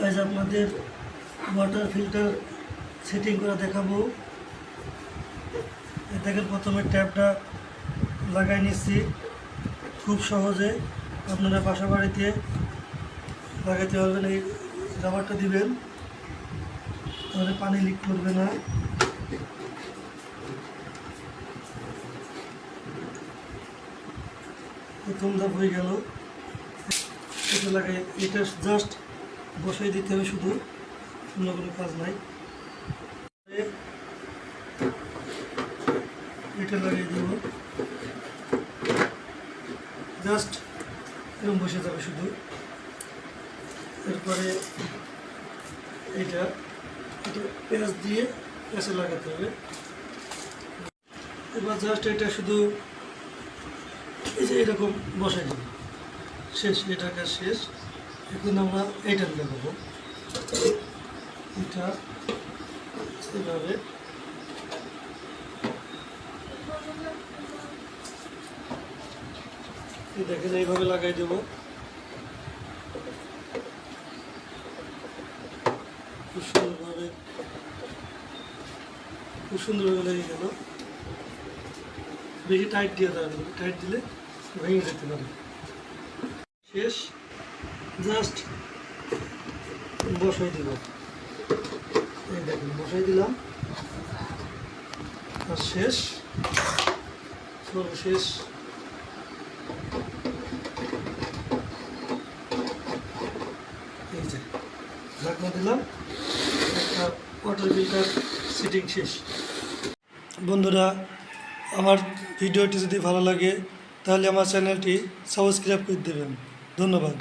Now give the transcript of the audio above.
আজ আপনাদের water filter setting করে দেখাবো। দেখেন প্রথমে ট্যাপটা লাগাই নিচ্ছি। খুব সহজে আপনারা বাসা বাড়িতে লাগাইতে পারবেন। এই রাবারটা দিবেন, তাহলে পানি লিক করবে না। প্রথম ধাপ হয়ে গেল। এটা লাগাই, এটা জাস্ট বসাই দিতে হবে, শুধু অন্য কোনো কাজ নাই। এটা লাগিয়ে দেব, জাস্ট এরকম বসে যাবে শুধু। এরপরে এটা পেঁয়াজ দিয়ে পেঁচে লাগাতে হবে। এবার জাস্ট এটা শুধু এই যে এরকম বসাই দেব, শেষ। এটার কাজ শেষ। এখন আমরা এইটা লাগাবো। এটা এভাবে দেখেন, এইভাবে লাগাই দেব। খুব সুন্দরভাবে লেগে গেল। বেশি টাইট দিয়ে দেওয়া যাবে, টাইট দিলে ভেঙে যেতে পারে। শেষ, জাস্ট বসাই দিব। এই দেখুন, বসাই দিলাম, আর শেষ, সর্বশেষ। এই যে ঢাকনা দিলাম, একটা ওয়াটার ফিল্টার সেটিং শেষ। বন্ধুরা, আমার ভিডিওটি যদি ভালো লাগে তাহলে আমার চ্যানেলটি সাবস্ক্রাইব করে দেবেন। ধন্যবাদ।